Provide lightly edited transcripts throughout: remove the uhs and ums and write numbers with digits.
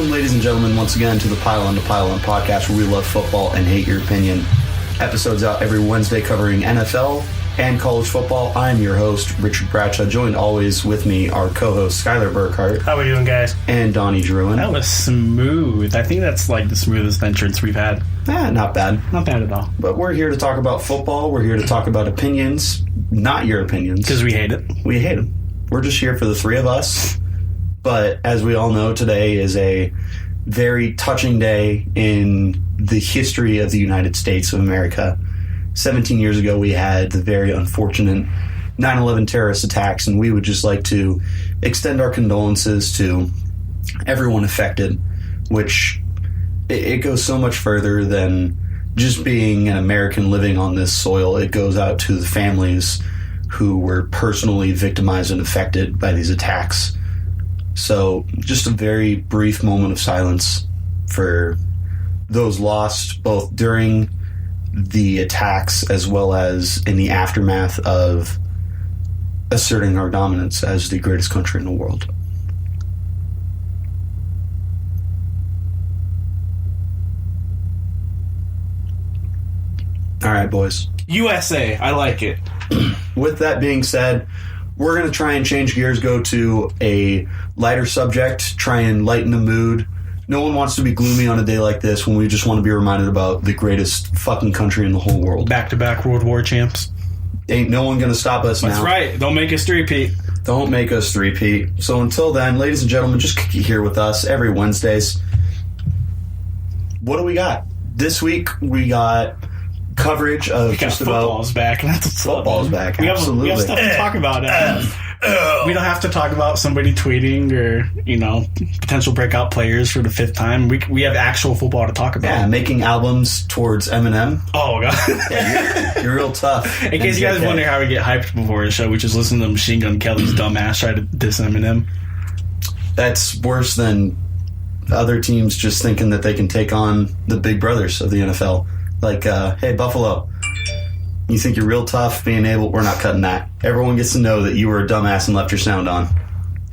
Welcome, ladies and gentlemen, once again to the Pile On podcast, where we love football and hate your opinion. Episodes out every Wednesday covering NFL and college football. I'm your host, Richard Bradshaw, joined always with me, our co-host, Skylar Burkhart. How we doing, guys? And Donnie Druin. That was smooth. I think that's like the smoothest entrance we've had. Not bad. Not bad at all. But we're here to talk about football. We're here to talk about opinions, not your opinions. Because we hate it. We hate them. We're just here for the three of us. But as we all know, today is a very touching day in the history of the United States of America. 17 years ago, we had the very unfortunate 9/11 terrorist attacks, and we would just like to extend our condolences to everyone affected, which it goes so much further than just being an American living on this soil. It goes out to the families who were personally victimized and affected by these attacks. So just a very brief moment of silence for those lost, both during the attacks as well as in the aftermath of asserting our dominance as the greatest country in the world. All right, boys. USA, I like it. With that being said, we're going to try and change gears, go to a lighter subject, try and lighten the mood. No one wants to be gloomy on a day like this when we just want to be reminded about the greatest fucking country in the whole world. Back-to-back World War champs. Ain't no one going to stop us now. That's right. Don't make us three-peat. Don't make us three-peat. So until then, ladies and gentlemen, just keep here with us every Wednesdays. What do we got? This week, we got coverage of just about... Football's back. That's football's back, absolutely. We have stuff to talk about. We don't have to talk about somebody tweeting or, potential breakout players for the fifth time. We have actual football to talk about. Yeah, making albums towards Eminem. Oh, God. Yeah, you're real tough. In case you guys wonder how we get hyped before the show, we just listen to Machine Gun Kelly's dumbass try to diss Eminem. That's worse than other teams just thinking that they can take on the big brothers of the NFL. Like, hey, Buffalo, you think you're real tough being able... We're not cutting that. Everyone gets to know that you were a dumbass and left your sound on.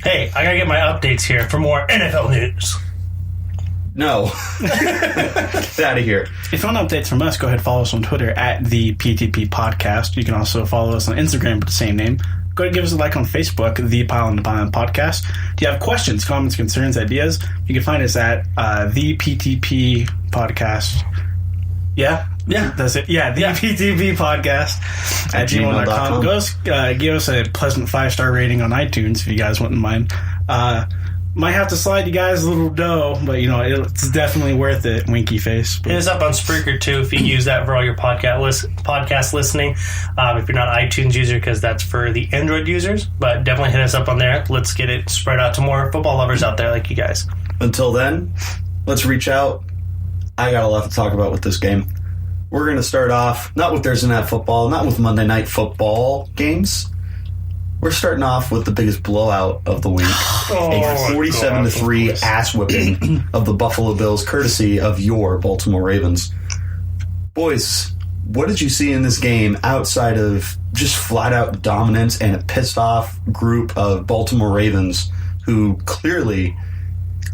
Hey, I gotta get my updates here for more NFL news. No. Get out of here. If you want updates from us, go ahead and follow us on Twitter at the PTP Podcast. You can also follow us on Instagram with the same name. Go ahead and give us a like on Facebook, the Pile on the Pile Podcast. Do you have questions, comments, concerns, ideas? You can find us at the PTP Podcast. Yeah, that's it. Yeah, the PTP Podcast at gmail.com. Go give us a pleasant 5-star rating on iTunes if you guys wouldn't mind. Might have to slide you guys a little dough, but it's definitely worth it. Winky face. Hit us up on Spreaker too if you use that for all your podcast listening. If you're not an iTunes user, because that's for the Android users, but definitely hit us up on there. Let's get it spread out to more football lovers out there like you guys. Until then, let's reach out. I got a lot to talk about with this game. We're going to start off not with Thursday Night Football, not with Monday Night Football games. We're starting off with the biggest blowout of the week. A 47-3 ass whipping of the Buffalo Bills, courtesy of your Baltimore Ravens. Boys, what did you see in this game outside of just flat-out dominance and a pissed-off group of Baltimore Ravens who clearly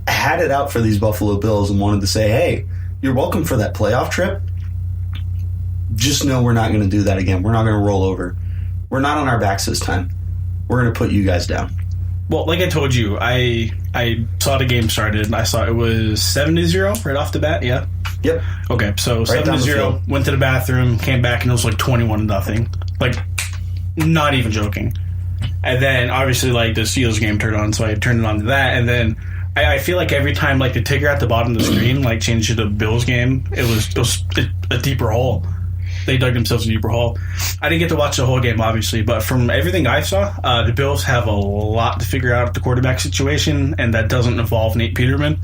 had it out for these Buffalo Bills and wanted to say, hey, you're welcome for that playoff trip. Just know we're not going to do that again. We're not going to roll over. We're not on our backs this time. We're going to put you guys down. Well, like I told you, I saw the game started. I saw it was 7-0 right off the bat. Yeah. Yep. Okay, so right 7-0. Went to the bathroom, came back, and it was like 21-0. Like, not even joking. And then obviously, like, the Steelers game turned on, so I turned it on to that. And then I feel like every time, like, the ticker at the bottom of the screen, like, changed to the Bills game, it was a deeper hole. They dug themselves a deeper hole. I didn't get to watch the whole game, obviously, but from everything I saw, the Bills have a lot to figure out at the quarterback situation, and that doesn't involve Nate Peterman.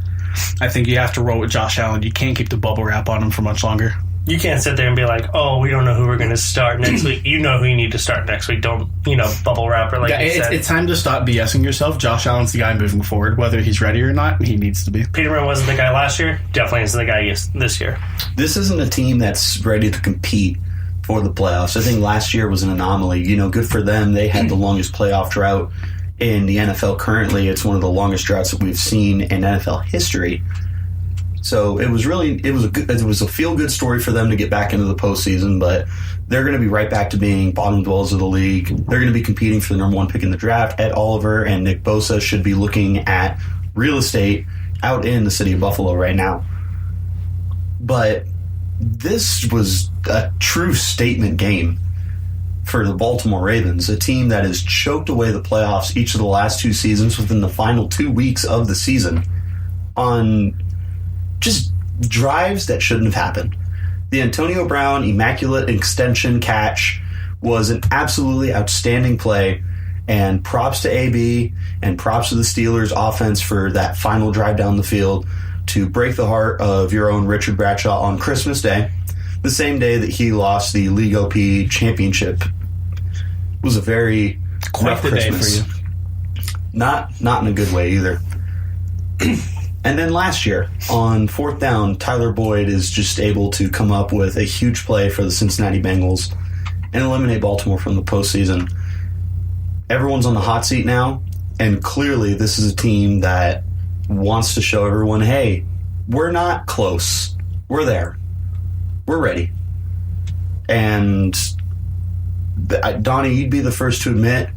I think you have to roll with Josh Allen. You can't keep the bubble wrap on him for much longer. You can't sit there and be like, oh, we don't know who we're going to start next week. You know who you need to start next week. Don't, bubble wrap it like you said. It's time to stop BSing yourself. Josh Allen's the guy moving forward. Whether he's ready or not, he needs to be. Peterman wasn't the guy last year. Definitely isn't the guy this year. This isn't a team that's ready to compete for the playoffs. I think last year was an anomaly. Good for them. They had the longest playoff drought in the NFL currently. It's one of the longest droughts that we've seen in NFL history. So it was a feel-good story for them to get back into the postseason, but they're going to be right back to being bottom dwellers of the league. They're going to be competing for the number 1 pick in the draft. Ed Oliver and Nick Bosa should be looking at real estate out in the city of Buffalo right now. But this was a true statement game for the Baltimore Ravens, a team that has choked away the playoffs each of the last 2 seasons within the final 2 weeks of the season on just drives that shouldn't have happened. The Antonio Brown immaculate extension catch was an absolutely outstanding play, and props to AB and props to the Steelers offense for that final drive down the field to break the heart of your own Richard Bradshaw on Christmas Day, the same day that he lost the League OP championship. It was a very Quite the Christmas. day for you. Not in a good way either. And then last year, on 4th down, Tyler Boyd is just able to come up with a huge play for the Cincinnati Bengals and eliminate Baltimore from the postseason. Everyone's on the hot seat now, and clearly this is a team that wants to show everyone, hey, we're not close. We're there. We're ready. And Donnie, you'd be the first to admit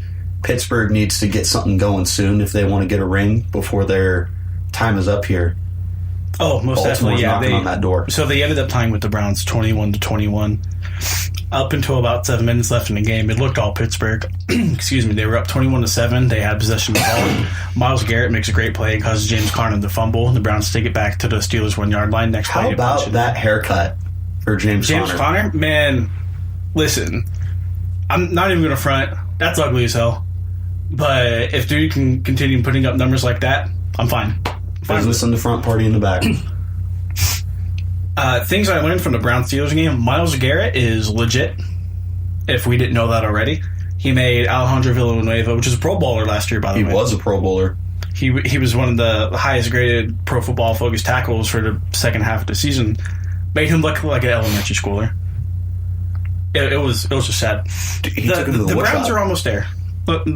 Pittsburgh needs to get something going soon if they want to get a ring before their time is up here. Oh, most definitely, yeah. Knocking on that door. So they ended up tying with the Browns 21-21. Up until about 7 minutes left in the game, it looked all Pittsburgh. Excuse me, they were up 21-7. They had possession of the ball. Myles Garrett makes a great play and causes James Conner to fumble. The Browns take it back to the Steelers 1-yard line. Next play, how about that haircut for James Conner? Man, listen, I'm not even going to front. That's ugly as hell. But if dude can continue putting up numbers like that, I'm fine. Business in the front, party in the back. Things I learned from the Browns-Steelers game, Myles Garrett is legit, if we didn't know that already. He made Alejandro Villanueva, which is a Pro Bowler last year, by the way. He was a Pro Bowler. He was one of the highest-graded Pro Football Focus tackles for the second half of the season. Made him look like an elementary schooler. It was just sad. The Browns are almost there. But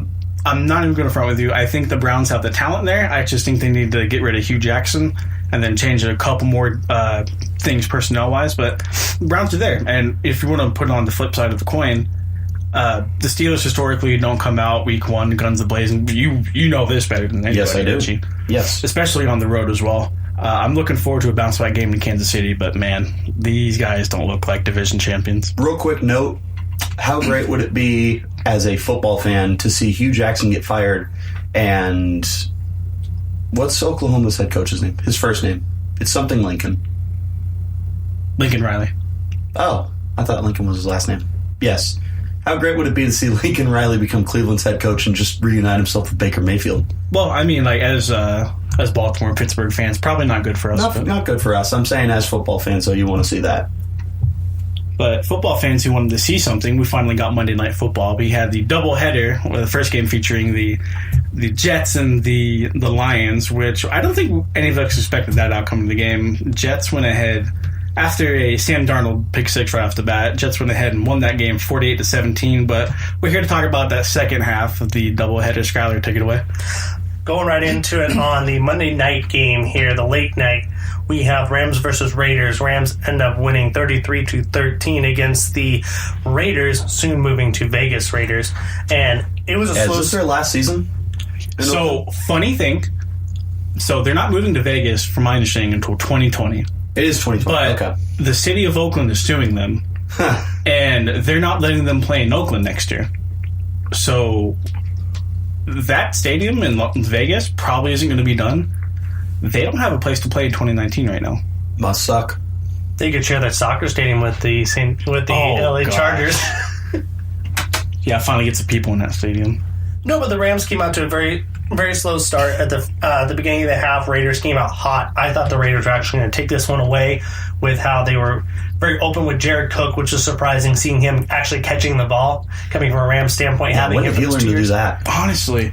I'm not even going to front with you. I think the Browns have the talent there. I just think they need to get rid of Hugh Jackson and then change a couple more things personnel-wise. But the Browns are there. And if you want to put it on the flip side of the coin, the Steelers historically don't come out week 1, guns a-blazing. You know this better than anybody. Yes, I do. You? Yes. Especially on the road as well. I'm looking forward to a bounce-back game in Kansas City, but, man, these guys don't look like division champions. Real quick note, how great would it be as a football fan to see Hugh Jackson get fired and what's Oklahoma's head coach's name? His first name. It's something Lincoln. Lincoln Riley. Oh, I thought Lincoln was his last name. Yes. How great would it be to see Lincoln Riley become Cleveland's head coach and just reunite himself with Baker Mayfield? Well, I mean, like, as Baltimore and Pittsburgh fans, probably not good for us. Not good for us. I'm saying as football fans, so you want to see that. But football fans who wanted to see something, we finally got Monday Night Football. We had the doubleheader, the first game featuring the Jets and the Lions, which I don't think any of us expected that outcome of the game. Jets went ahead after a Sam Darnold pick 6 right off the bat. Jets went ahead and won that game 48-17. But we're here to talk about that second half of the doubleheader. Skyler, take it away. Going right into it on the Monday night game here, the late night, we have Rams versus Raiders. Rams end up winning 33-13 against the Raiders, soon moving to Vegas Raiders. And it was a slow... Is this their last season? So, funny thing. So, they're not moving to Vegas, from my understanding, until 2020. It is 2020, but okay. The city of Oakland is suing them, and they're not letting them play in Oakland next year. So, that stadium in Vegas probably isn't going to be done. They don't have a place to play in 2019 right now. Must suck. They could share that soccer stadium with the LA Chargers. Yeah, finally get some people in that stadium. No, but the Rams came out to a very, very slow start at the beginning of the half. Raiders came out hot. I thought the Raiders were actually going to take this one away with how they were very open with Jared Cook, which is surprising, seeing him actually catching the ball, coming from a Rams standpoint. Yeah, when did he learn to do that? Honestly,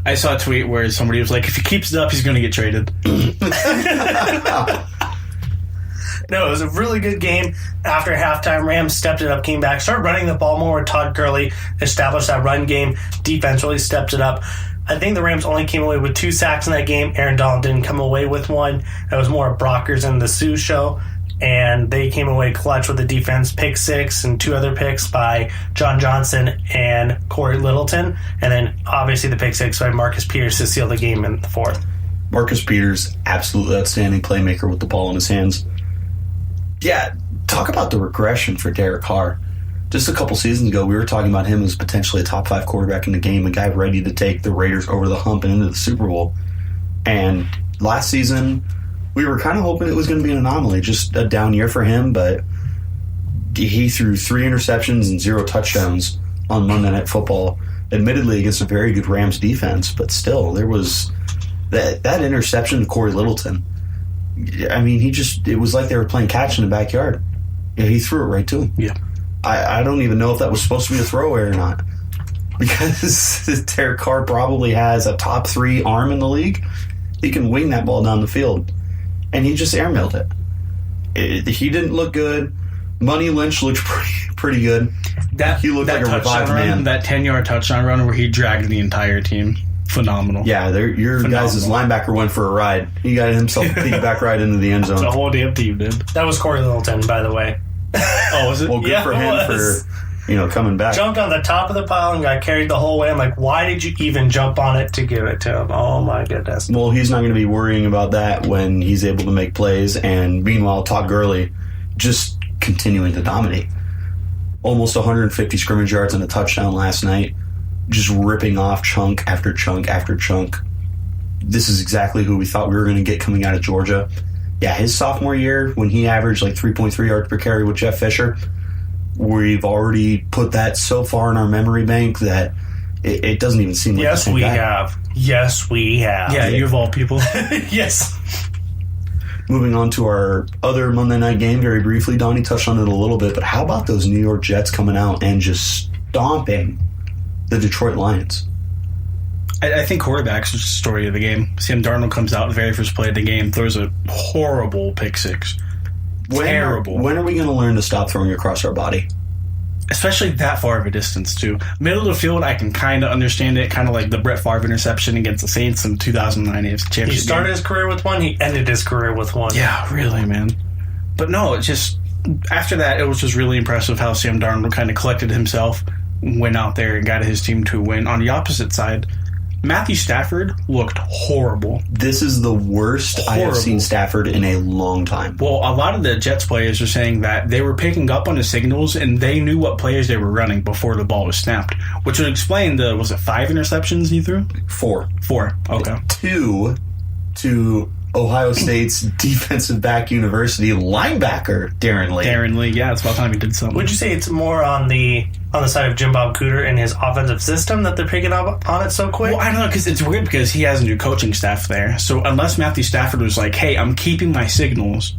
I saw a tweet where somebody was like, if he keeps it up, he's going to get traded. No, it was a really good game. After halftime, Rams stepped it up, came back, started running the ball more with Todd Gurley, established that run game. Defense really stepped it up. I think the Rams only came away with 2 sacks in that game. Aaron Donald didn't come away with one. It was more Brockers and the Sioux show. And they came away clutch with the defense, pick 6 and 2 other picks by John Johnson and Corey Littleton. And then obviously the pick 6 by Marcus Peters to seal the game in the 4th. Marcus Peters, absolutely outstanding playmaker with the ball in his hands. Yeah, talk about the regression for Derek Carr. Just a couple seasons ago, we were talking about him as potentially a top 5 quarterback in the game, a guy ready to take the Raiders over the hump and into the Super Bowl. And last season, we were kind of hoping it was going to be an anomaly, just a down year for him, but he threw 3 interceptions and 0 touchdowns on Monday Night Football, admittedly against a very good Rams defense, but still, there was that interception to Corey Littleton. I mean, it was like they were playing catch in the backyard. Yeah, he threw it right to him. Yeah. I don't even know if that was supposed to be a throwaway or not, because Derek Carr probably has a top 3 arm in the league. He can wing that ball down the field. And he just airmailed it. He didn't look good. Money Lynch looked pretty good. He looked like a revived man. That 10-yard touchdown run where he dragged the entire team. Phenomenal. Yeah, your guys' linebacker went for a ride. He got himself a piggyback ride into the end zone. The whole damn team did. That was Corey Littleton, by the way. Oh, was it? Well, good for him for coming back. Jumped on the top of the pile and got carried the whole way. I'm like, why did you even jump on it to give it to him? Oh, my goodness. Well, he's not going to be worrying about that when he's able to make plays. And meanwhile, Todd Gurley just continuing to dominate. Almost 150 scrimmage yards and a touchdown last night. Just ripping off chunk after chunk after chunk. This is exactly who we thought we were going to get coming out of Georgia. Yeah, his sophomore year, when he averaged like 3.3 yards per carry with Jeff Fisher, we've already put that so far in our memory bank that it doesn't even seem like the same guy. Yes, we have. Yeah, you of all people. Yes. Moving on to our other Monday night game very briefly. Donnie touched on it a little bit, but how about those New York Jets coming out and just stomping the Detroit Lions? I think quarterback's the story of the game. Sam Darnold comes out the very first play of the game, throws a horrible pick 6. Terrible. When are we going to learn to stop throwing across our body? Especially that far of a distance, too. Middle of the field, I can kind of understand it, kind of like the Brett Favre interception against the Saints in 2009 AFC Championship. He started his career with one, he ended his career with one. Yeah, really, man. But no, it just, after that, it was just really impressive how Sam Darnold kind of collected himself, went out there and got his team to a win. On the opposite side, Matthew Stafford looked horrible. This is the worst I have seen Stafford in a long time. Well, a lot of the Jets players are saying that they were picking up on the signals and they knew what players they were running before the ball was snapped, which would explain the, was it 5 interceptions he threw? 4. Okay. 2 to Ohio State's defensive back university linebacker, Darren Lee. Darren Lee, yeah, it's about time he did something. Would you say it's more on the side of Jim Bob Cooter and his offensive system that they're picking up on it so quick? Well, I don't know, because it's weird because he has a new coaching staff there. So unless Matthew Stafford was like, hey, I'm keeping my signals,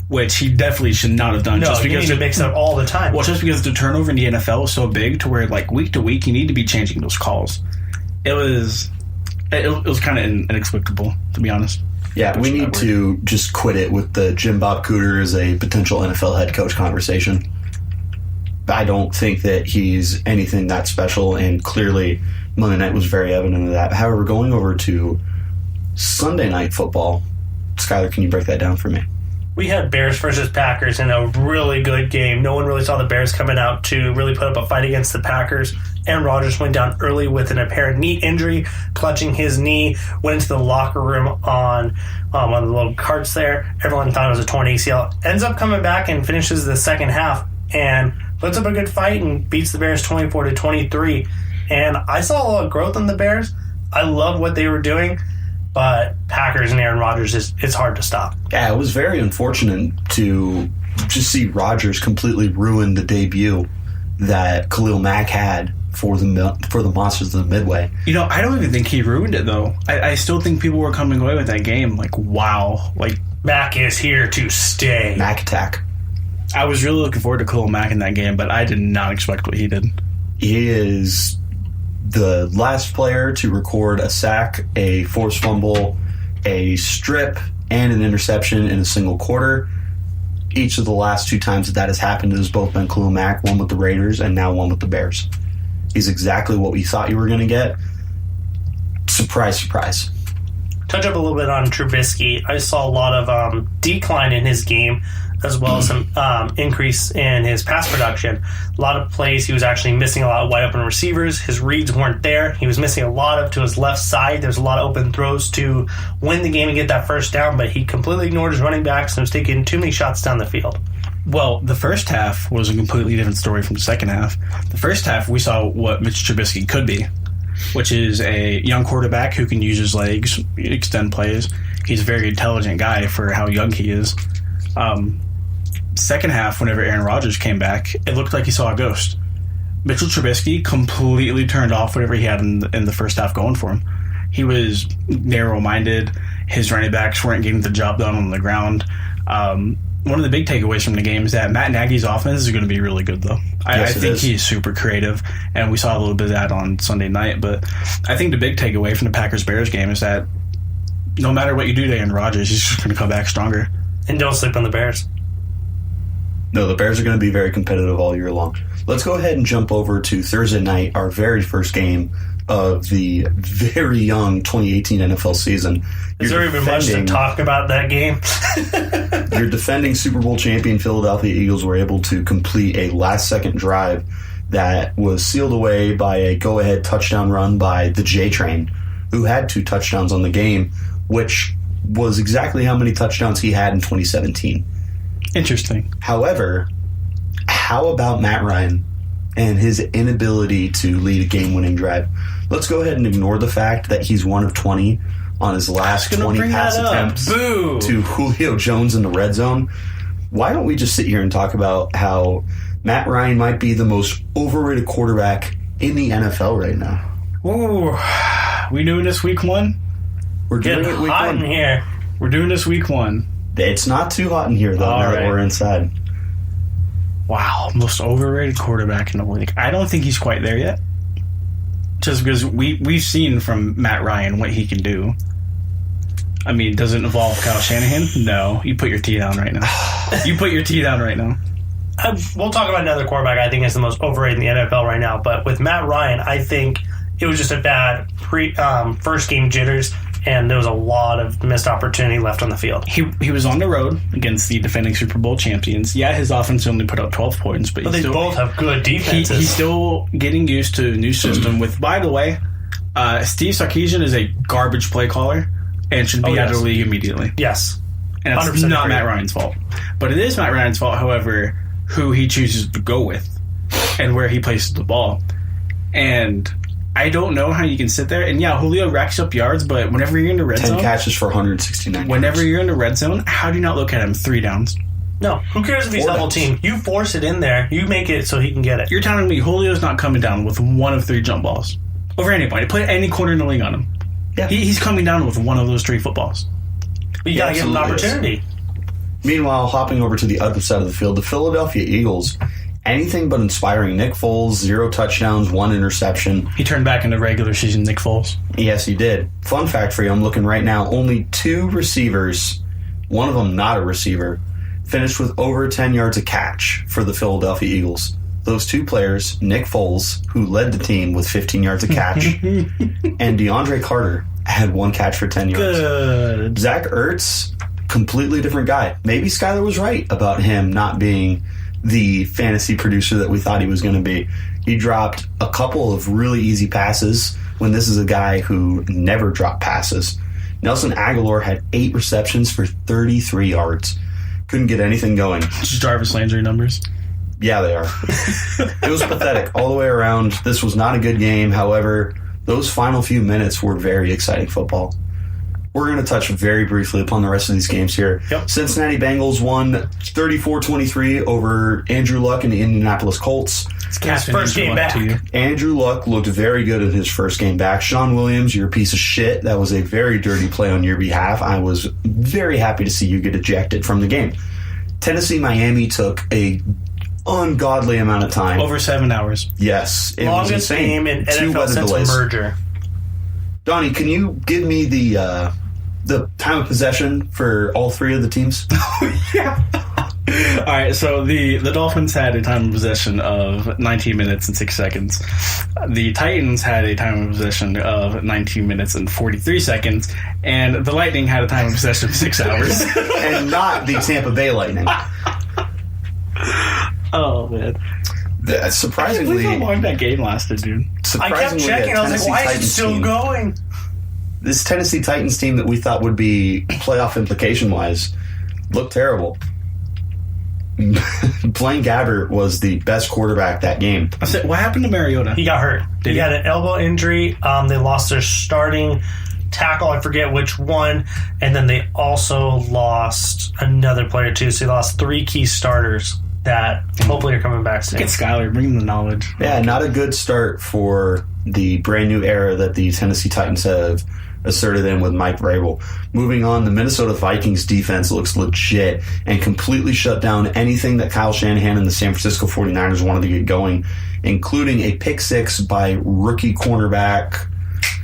which he definitely should not have done. No, just you because need to mix it up all the time. Well, just because the turnover in the NFL is so big to where, like, week to week, you need to be changing those calls. It was kind of inexplicable, to be honest. Yeah, we need to just quit it with the Jim Bob Cooter as a potential NFL head coach conversation. I don't think that he's anything that special, and clearly Monday night was very evident of that. However, going over to Sunday night football, Skylar, can you break that down for me? We had Bears versus Packers in a really good game. No one really saw the Bears coming out to really put up a fight against the Packers. Aaron Rodgers went down early with an apparent knee injury, clutching his knee, went into the locker room on one of the little carts there. Everyone thought it was a torn ACL. Ends up coming back and finishes the second half and puts up a good fight and beats the Bears 24-23. And I saw a lot of growth in the Bears. I love what they were doing. But Packers and Aaron Rodgers, it's hard to stop. Yeah, it was very unfortunate to just see Rodgers completely ruin the debut that Khalil Mack had for the Monsters of the Midway. You know, I don't even think he ruined it, though. I still think people were coming away with that game like, wow. Like, Mack is here to stay. Mack attack. I was really looking forward to Khalil Mack in that game, but I did not expect what he did. He is the last player to record a sack, a forced fumble, a strip, and an interception in a single quarter. Each of the last 2 times that has happened has both been Khalil Mack, one with the Raiders and now one with the Bears. He's exactly what we thought you were going to get. surprise, surprise. Touch up a little bit on Trubisky. I saw a lot of decline in his game, as well as some increase in his pass production. A lot of plays, he was actually missing a lot of wide open receivers. His reads weren't there. He was missing a lot of to his left side. There's a lot of open throws to win the game and get that first down, but he completely ignored his running backs and was taking too many shots down the field. Well, the first half was a completely different story from the second half. The first half, we saw what Mitch Trubisky could be, which is a young quarterback who can use his legs, extend plays. He's a very intelligent guy for how young he is. Second half, whenever Aaron Rodgers came back, it looked like he saw a ghost. Mitchell Trubisky completely turned off whatever he had in the first half going for him. He was narrow-minded. His running backs weren't getting the job done on the ground. One of the big takeaways from the game is that Matt Nagy's offense is going to be really good, though. I think he's super creative, and we saw a little bit of that on Sunday night. But I think the big takeaway from the Packers-Bears game is that no matter what you do to Aaron Rodgers, he's just going to come back stronger. And don't sleep on the Bears. No, the Bears are going to be very competitive all year long. Let's go ahead and jump over to Thursday night, our very first game of the very young 2018 NFL season. Is there even much to talk about that game? Your defending Super Bowl champion Philadelphia Eagles were able to complete a last-second drive that was sealed away by a go-ahead touchdown run by the J-Train, who had 2 touchdowns on the game, which was exactly how many touchdowns he had in 2017. Interesting. However, how about Matt Ryan and his inability to lead a game-winning drive? Let's go ahead and ignore the fact that he's 1 of 20 on his last 20 pass attempts to Julio Jones in the red zone. Why don't we just sit here and talk about how Matt Ryan might be the most overrated quarterback in the NFL right now? Ooh, we doing this week 1? We're doing it week hot 1. in here. We're doing this week 1. It's not too hot in here, though, now that we're inside. Wow, most overrated quarterback in the league. I don't think he's quite there yet. Just because we've seen from Matt Ryan what he can do. I mean, does it involve Kyle Shanahan? No. You put your tee down right now. You put your tee down right now. We'll talk about another quarterback I think is the most overrated in the NFL right now. But with Matt Ryan, I think it was just a bad first game jitters, and there was a lot of missed opportunity left on the field. He was on the road against the defending Super Bowl champions. Yeah, his offense only put up 12 points, but they both have good defenses. He's still getting used to a new system. With, by the way, Steve Sarkisian is a garbage play caller and should be out of the league immediately. Yes. And it's not Matt Ryan's fault. But it is Matt Ryan's fault, however, who he chooses to go with and where he places the ball. And I don't know how you can sit there. And yeah, Julio racks up yards, but whenever you're in the red 10 zone... 10 catches for 169 Whenever yards. you're in the red zone, how do you not look at him 3 downs? No. Who cares if he's double team? You force it in there. You make it so he can get it. You're telling me Julio's not coming down with 1 of 3 jump balls over anybody. Play any corner in the league on him. Yeah. He's coming down with 1 of those 3 footballs. But you got to give him an opportunity. Meanwhile, hopping over to the other side of the field, the Philadelphia Eagles, anything but inspiring. Nick Foles, 0 touchdowns, 1 interception. He turned back into regular season Nick Foles. Yes, he did. Fun fact for you, I'm looking right now, only 2 receivers, one of them not a receiver, finished with over 10 yards a catch for the Philadelphia Eagles. Those 2 players, Nick Foles, who led the team with 15 yards a catch, and DeAndre Carter had 1 catch for 10 yards. Good. Zach Ertz, completely different guy. Maybe Skyler was right about him not being the fantasy producer that we thought he was going to be. He dropped a couple of really easy passes when this is a guy who never dropped passes. Nelson Aguilar had 8 receptions for 33 yards. Couldn't get anything going. Just Jarvis Landry numbers. Yeah, they are. It was pathetic all the way around. This was not a good game. However, those final few minutes were very exciting football. We're going to touch very briefly upon the rest of these games here. Yep. Cincinnati Bengals won 34-23 over Andrew Luck and the Indianapolis Colts. His first game back. Andrew Luck looked very good in his first game back. Sean Williams, you're a piece of shit. That was a very dirty play on your behalf. I was very happy to see you get ejected from the game. Tennessee-Miami took a ungodly amount of time. Over 7 hours. Yes. It Longest was insane. game in NFL since a merger. Donnie, can you give me the time of possession for all 3 of the teams? Yeah. right, so the Dolphins had a time of possession of 19 minutes and 6 seconds. The Titans had a time of possession of 19 minutes and 43 seconds. And the Lightning had a time of possession of 6 hours. And not the Tampa Bay Lightning. Oh, man. Surprisingly, how long that game lasted, dude. I kept checking. I was like, why is it still going? This Tennessee Titans team that we thought would be playoff implication-wise looked terrible. Blaine Gabbert was the best quarterback that game. I said, what happened to Mariota? He got hurt. He had an elbow injury. They lost their starting tackle. I forget which one. And then they also lost another player, too. So they lost 3 key starters that hopefully are coming back soon. Get Skyler, bring him the knowledge. Yeah, not a good start for the brand new era that the Tennessee Titans have asserted in with Mike Vrabel. Moving on, the Minnesota Vikings defense looks legit and completely shut down anything that Kyle Shanahan and the San Francisco 49ers wanted to get going, including a pick 6 by rookie cornerback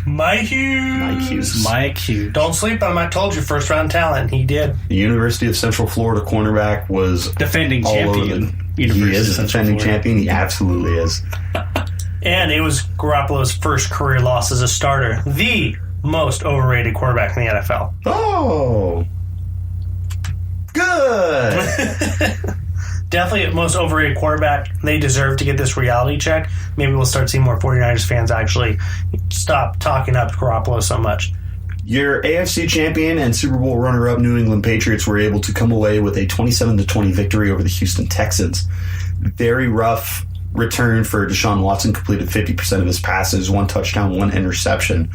Mike Hughes. Mike Hughes. Don't sleep on him. I told you, first round talent. He did. The University of Central Florida cornerback was defending champion. He is a defending champion. He absolutely is. And it was Garoppolo's first career loss as a starter. The most overrated quarterback in the NFL. Oh. Good. Definitely the most overrated quarterback. They deserve to get this reality check. Maybe we'll start seeing more 49ers fans actually stop talking up Garoppolo so much. Your AFC champion and Super Bowl runner-up New England Patriots were able to come away with a 27-20 victory over the Houston Texans. Very rough return for Deshaun Watson, completed 50% of his passes, 1 touchdown, 1 interception.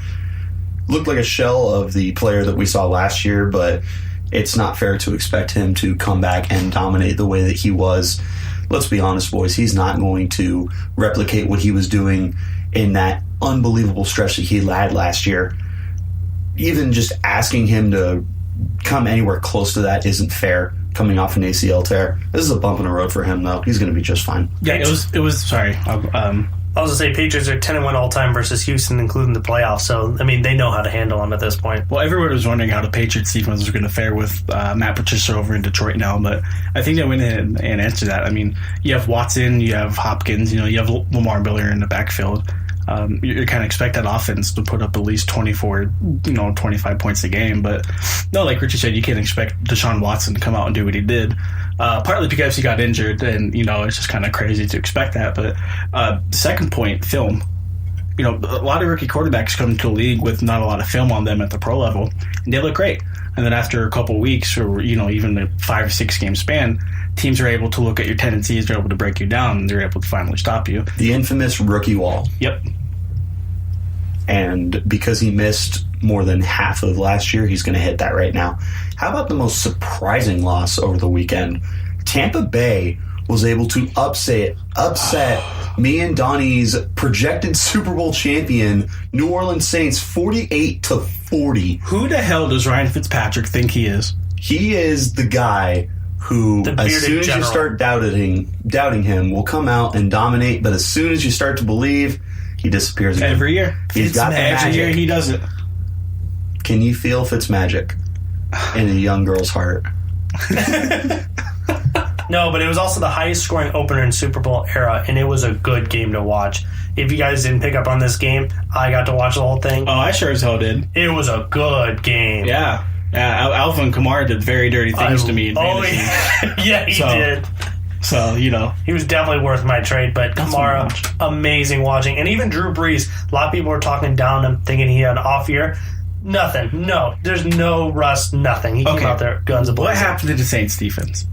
Looked like a shell of the player that we saw last year, but it's not fair to expect him to come back and dominate the way that he was. Let's be honest, boys. He's not going to replicate what he was doing in that unbelievable stretch that he had last year. Even just asking him to come anywhere close to that isn't fair, coming off an ACL tear. This is a bump in the road for him, though. He's going to be just fine. Yeah, it was. Sorry. I was going to say, Patriots are 10-1 all-time versus Houston, including the playoffs. So, I mean, they know how to handle them at this point. Well, everyone was wondering how the Patriots defense was going to fare with Matt Patricia over in Detroit now, but I think they went in and answered that. I mean, you have Watson, you have Hopkins, you have Lamar Miller in the backfield. You kind of expect that offense to put up at least 24, 25 points a game. But no, like Richie said, you can't expect Deshaun Watson to come out and do what he did. Partly because he got injured, and it's just kind of crazy to expect that. But second point, film. A lot of rookie quarterbacks come to a league with not a lot of film on them at the pro level, and they look great. And then after a couple of weeks, or even a 5 or 6 game span, teams are able to look at your tendencies, they're able to break you down, and they're able to finally stop you. The infamous rookie wall. Yep. And because he missed more than half of last year, he's going to hit that right now. How about the most surprising loss over the weekend? Tampa Bay was able to upset me and Donnie's projected Super Bowl champion, New Orleans Saints, 48-40. Who the hell does Ryan Fitzpatrick think he is? He is the guy who, as soon as you start doubting him, will come out and dominate. But as soon as you start to believe, he disappears again. Every year. He's got the magic. Every year he does it. Can you feel Fitzmagic in a young girl's heart? No, but it was also the highest scoring opener in Super Bowl era, and it was a good game to watch. If you guys didn't pick up on this game, I got to watch the whole thing. Oh, I sure as hell did. It was a good game. Yeah. Alvin Kamara did very dirty things to me in fantasy. Yeah, he did. So, He was definitely worth my trade, but Kamara, amazing watching. And even Drew Brees, a lot of people were talking down him, thinking he had an off year. Nothing. No. There's no rust, nothing. He came out there guns a-blazing. What happened to the Saints defense?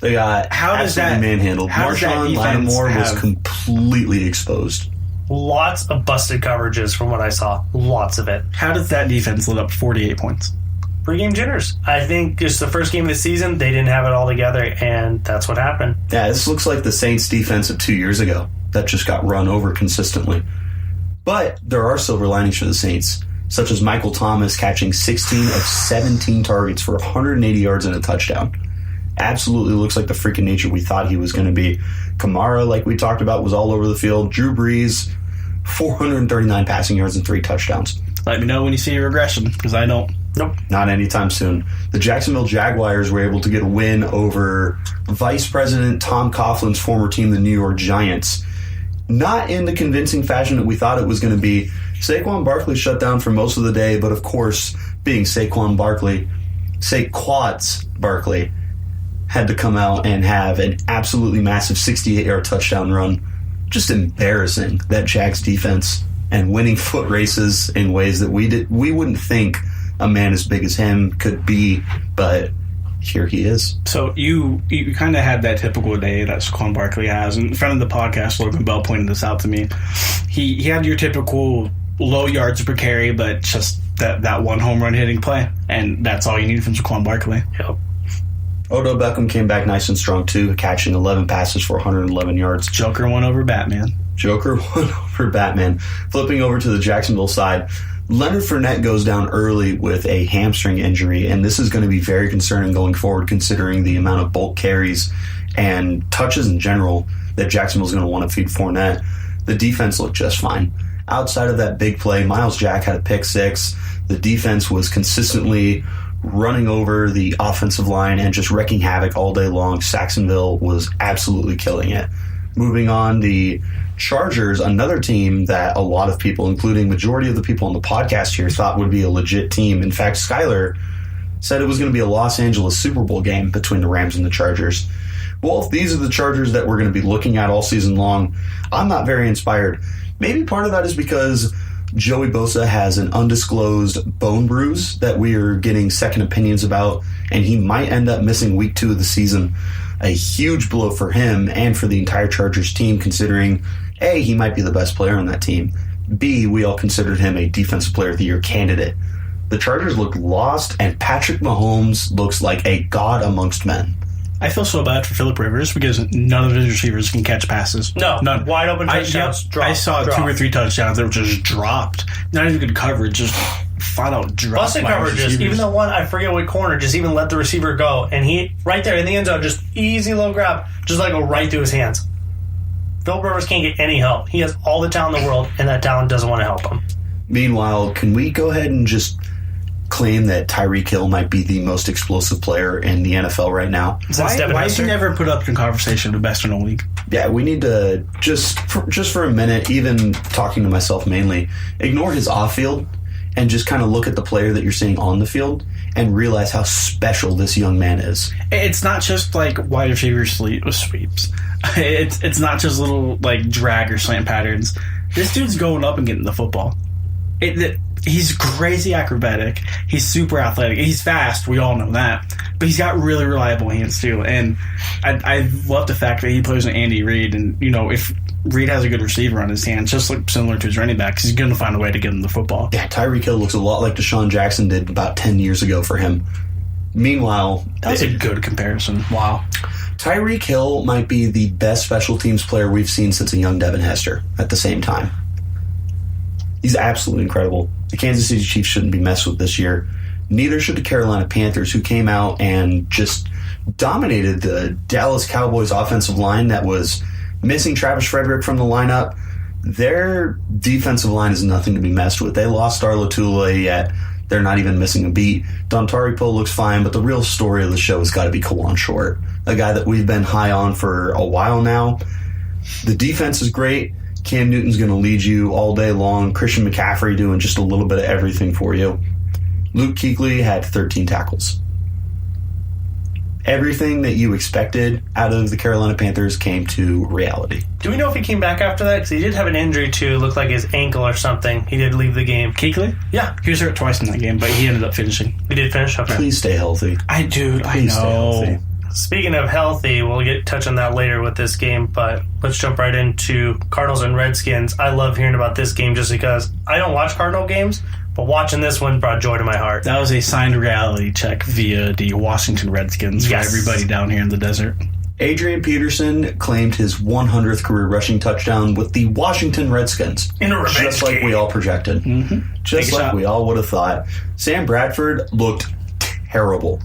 They got absolutely manhandled. Marshawn Lattimore was completely exposed. Lots of busted coverages from what I saw. Lots of it. How does that defense lit up 48 points? Pre-game jitters. I think just the first game of the season, they didn't have it all together, and that's what happened. Yeah, this looks like the Saints defense of 2 years ago that just got run over consistently. But there are silver linings for the Saints, such as Michael Thomas catching 16 of 17 targets for 180 yards and a touchdown. Absolutely looks like the freaking nature we thought he was going to be. Kamara, like we talked about, was all over the field. Drew Brees, 439 passing yards and 3 touchdowns. Let me know when you see a regression, because I don't. Nope. Not anytime soon. The Jacksonville Jaguars were able to get a win over Vice President Tom Coughlin's former team, the New York Giants. Not in the convincing fashion that we thought it was going to be. Saquon Barkley shut down for most of the day, but of course, being Saquon Barkley, had to come out and have an absolutely massive 68-yard touchdown run. Just embarrassing, that Jags defense, and winning foot races in ways that we wouldn't think a man as big as him could be, but here he is. So you kind of had that typical day that Saquon Barkley has. And in front of the podcast, Logan Bell pointed this out to me. He had your typical low yards per carry, but just that one home run hitting play, and that's all you need from Saquon Barkley. Yep. Odell Beckham came back nice and strong, too, catching 11 passes for 111 yards. Joker won over Batman. Flipping over to the Jacksonville side, Leonard Fournette goes down early with a hamstring injury, and this is going to be very concerning going forward considering the amount of bulk carries and touches in general that Jacksonville's going to want to feed Fournette. The defense looked just fine. Outside of that big play, Myles Jack had a pick six. The defense was consistently running over the offensive line and just wrecking havoc all day long. Saxonville was absolutely killing it. Moving on, the Chargers, another team that a lot of people, including majority of the people on the podcast here, thought would be a legit team. In fact, Skyler said it was going to be a Los Angeles Super Bowl game between the Rams and the Chargers. Well, if these are the Chargers that we're going to be looking at all season long, I'm not very inspired. Maybe part of that is because Joey Bosa has an undisclosed bone bruise that we are getting second opinions about, and he might end up missing week 2 of the season. A huge blow for him and for the entire Chargers team, considering, A, he might be the best player on that team. B, we all considered him a Defensive Player of the Year candidate. The Chargers look lost, and Patrick Mahomes looks like a god amongst men. I feel so bad for Phillip Rivers because none of his receivers can catch passes. No, none. Wide open touchdowns. I saw 2 or 3 touchdowns that were just dropped. Not even good coverage, just flat out dropped. Busted coverages. Even the one, I forget what corner, just even let the receiver go. And he, right there in the end zone, just easy low grab, just like go right through his hands. Phillip Rivers can't get any help. He has all the talent in the world, and that talent doesn't want to help him. Meanwhile, can we go ahead and just claim that Tyreek Hill might be the most explosive player in the NFL right now? Why is he never put up in conversation with best in the league? Yeah, we need to, just for a minute, even talking to myself mainly, ignore his off-field and just kind of look at the player that you're seeing on the field and realize how special this young man is. It's not just like wide receiver sweeps. It's not just little like drag or slant patterns. This dude's going up and getting the football. He's crazy acrobatic. He's super athletic. He's fast. We all know that. But he's got really reliable hands, too. And I love the fact that he plays with Andy Reid. And, you know, if Reid has a good receiver on his hands, just like similar to his running backs, he's going to find a way to get him the football. Yeah, Tyreek Hill looks a lot like Deshaun Jackson did about 10 years ago for him. Meanwhile... That's a good comparison. Wow. Tyreek Hill might be the best special teams player we've seen since a young Devin Hester at the same time. He's absolutely incredible. The Kansas City Chiefs shouldn't be messed with this year. Neither should the Carolina Panthers, who came out and just dominated the Dallas Cowboys offensive line that was missing Travis Frederick from the lineup. Their defensive line is nothing to be messed with. They lost Star Lotulelei, yet they're not even missing a beat. Dontari Poe looks fine, but the real story of the show has got to be Kawan Short, a guy that we've been high on for a while now. The defense is great. Cam Newton's going to lead you all day long. Christian McCaffrey doing just a little bit of everything for you. Luke Kuechly had 13 tackles. Everything that you expected out of the Carolina Panthers came to reality. Do we know if he came back after that? Because he did have an injury to look like his ankle or something. He did leave the game. Kuechly? Yeah. He was hurt twice in that game, but he ended up finishing. He did finish? Okay. Please stay healthy. I know. Stay healthy. Speaking of healthy, we'll touch on that later with this game, but let's jump right into Cardinals and Redskins. I love hearing about this game just because I don't watch Cardinal games, but watching this one brought joy to my heart. That was a signed reality check via the Washington Redskins for everybody down here in the desert. Adrian Peterson claimed his 100th career rushing touchdown with the Washington Redskins. In a revenge just like we all projected. Mm-hmm. Just like we all would have thought. Sam Bradford looked terrible.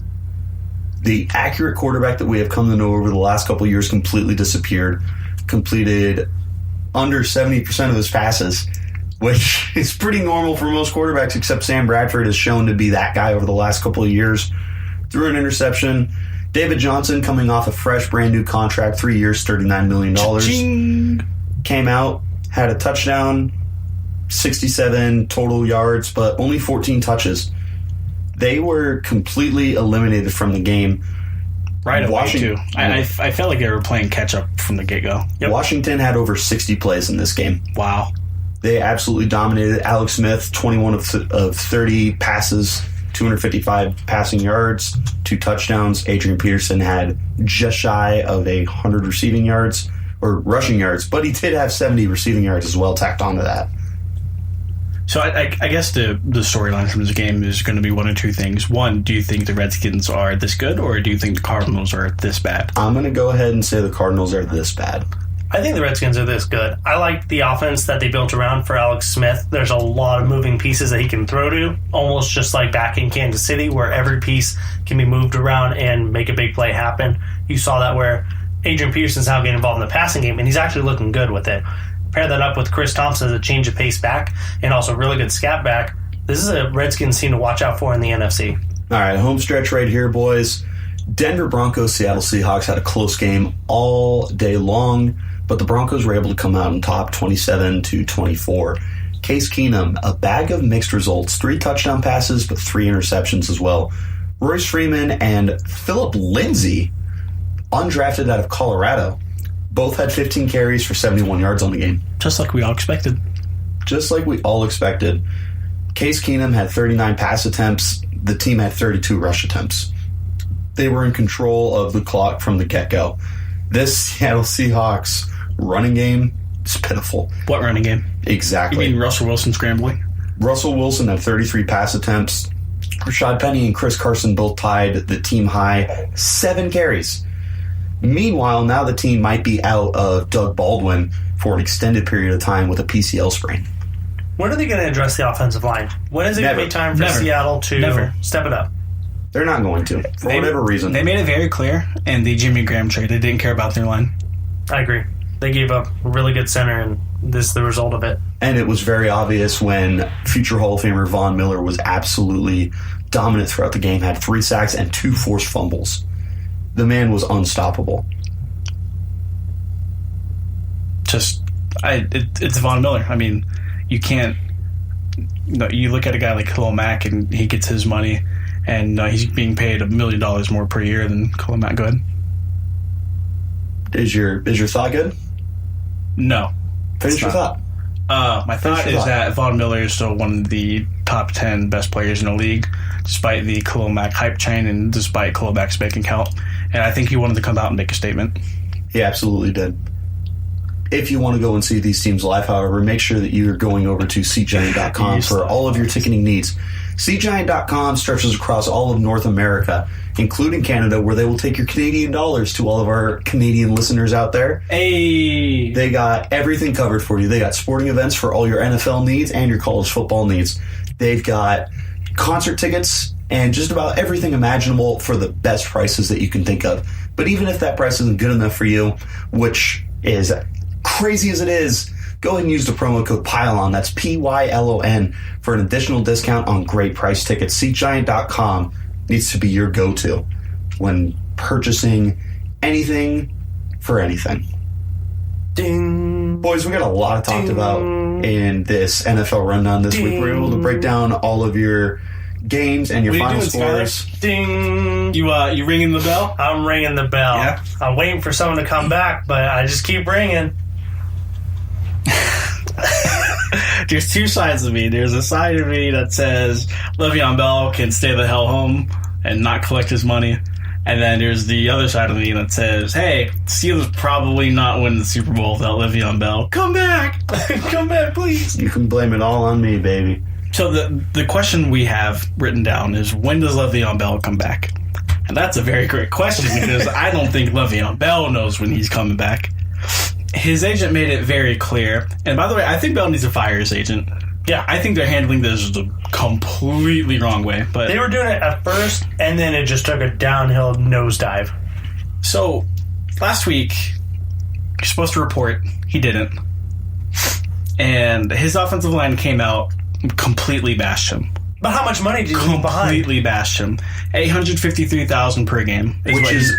The accurate quarterback that we have come to know over the last couple of years completely disappeared. Completed under 70% of his passes. which is pretty normal for most quarterbacks, except Sam Bradford has shown to be that guy over the last couple of years. Threw an interception. David Johnson, coming off a fresh, brand-new contract, 3 years, $39 million. Cha-ching. Came out, had a touchdown, 67 total yards, but only 14 touches. They were completely eliminated from the game. Right away, too. I felt like they were playing catch-up from the get-go. Yep. Washington had over 60 plays in this game. Wow. They absolutely dominated. Alex Smith, 21 of 30 passes, 255 passing yards, 2 touchdowns. Adrian Peterson had just shy of 100 receiving yards, or rushing yards, but he did have 70 receiving yards as well tacked onto that. So I guess the storyline from this game is going to be one of two things. One, do you think the Redskins are this good, or do you think the Cardinals are this bad? I'm going to go ahead and say the Cardinals are this bad. I think the Redskins are this good. I like the offense that they built around for Alex Smith. There's a lot of moving pieces that he can throw to, almost just like back in Kansas City, where every piece can be moved around and make a big play happen. You saw that where Adrian Peterson's now getting involved in the passing game, and he's actually looking good with it. Pair that up with Chris Thompson as a change of pace back and also really good scat back. This is a Redskins team to watch out for in the NFC. All right, home stretch right here, boys. Denver Broncos, Seattle Seahawks had a close game all day long, but the Broncos were able to come out on top 27-24. Case Keenum, a bag of mixed results, 3 touchdown passes, but 3 interceptions as well. Royce Freeman and Phillip Lindsay, undrafted out of Colorado, both had 15 carries for 71 yards on the game. Just like we all expected. Just like we all expected. Case Keenum had 39 pass attempts. The team had 32 rush attempts. They were in control of the clock from the get-go. This Seattle Seahawks running game is pitiful. What running game? Exactly. You mean Russell Wilson scrambling? Russell Wilson had 33 pass attempts. Rashad Penny and Chris Carson both tied the team high, 7 carries. Meanwhile, now the team might be out of Doug Baldwin for an extended period of time with a PCL sprain. When are they going to address the offensive line? When is it going to be time for Seattle to step it up? They're not going to, for whatever reason. They made it very clear in the Jimmy Graham trade they didn't care about their line. I agree. They gave up a really good center, and this is the result of it. And it was very obvious when future Hall of Famer Von Miller was absolutely dominant throughout the game, had 3 sacks and 2 forced fumbles. The man was unstoppable. It's Von Miller. I mean, you can't. You look at a guy like Khalil Mack, and he gets his money, and he's being paid $1 million more per year than Khalil Mack. Go ahead. Is your thought good? No. Finish your thought. My thought is that Von Miller is still one of the top 10 best players in the league, despite the Khalil Mack hype train and despite Khalil Mack's bank account. And I think he wanted to come out and make a statement. He absolutely did. If you want to go and see these teams live, however, make sure that you're going over to SeatGiant.com for all of your ticketing needs. SeatGiant.com stretches across all of North America, including Canada, where they will take your Canadian dollars to all of our Canadian listeners out there. Hey! They got everything covered for you. They got sporting events for all your NFL needs and your college football needs. They've got concert tickets and just about everything imaginable for the best prices that you can think of. But even if that price isn't good enough for you, which is crazy as it is, go ahead and use the promo code PYLON, that's PYLON, for an additional discount on great price tickets. SeatGiant.com needs to be your go-to when purchasing anything for anything. Ding. Boys, we got a lot to talk about in this NFL rundown this week. We're able to break down all of your games and your final scores. Ding. You ringing the bell? I'm ringing the bell. Yeah. I'm waiting for someone to come back, but I just keep ringing. There's 2 sides of me. There's a side of me that says Le'Veon Bell can stay the hell home and not collect his money. And then there's the other side of me that says, hey, Steelers probably not win the Super Bowl without Le'Veon Bell. Come back! Come back, please! You can blame it all on me, baby. So the question we have written down is, when does Le'Veon Bell come back? And that's a very great question because I don't think Le'Veon Bell knows when he's coming back. His agent made it very clear. And by the way, I think Bell needs to fire his agent. Yeah, I think they're handling this the completely wrong way. But they were doing it at first, and then it just took a downhill nosedive. So, last week, you're supposed to report. He didn't. and his offensive line came out, completely bashed him. But how much money did you leave behind? Completely bashed him. $853,000 per game, which is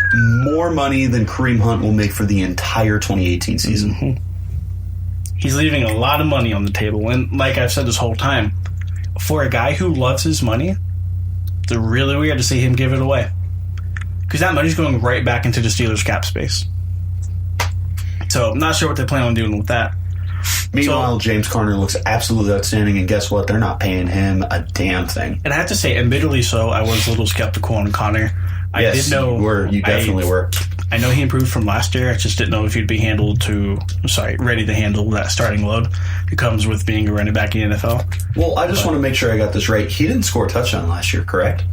more money than Kareem Hunt will make for the entire 2018 season. Mm-hmm. He's leaving a lot of money on the table, and like I've said this whole time, for a guy who loves his money, it's really weird to see him give it away. Because that money's going right back into the Steelers' cap space. So I'm not sure what they plan on doing with that. Meanwhile, James Conner looks absolutely outstanding, and guess what? They're not paying him a damn thing. And I have to say, admittedly so, I was a little skeptical on Conner. I did know you definitely were. I know he improved from last year. I just didn't know if he'd be ready to handle that starting load that comes with being a running back in the NFL. Well, I just want to make sure I got this right. He didn't score a touchdown last year, correct?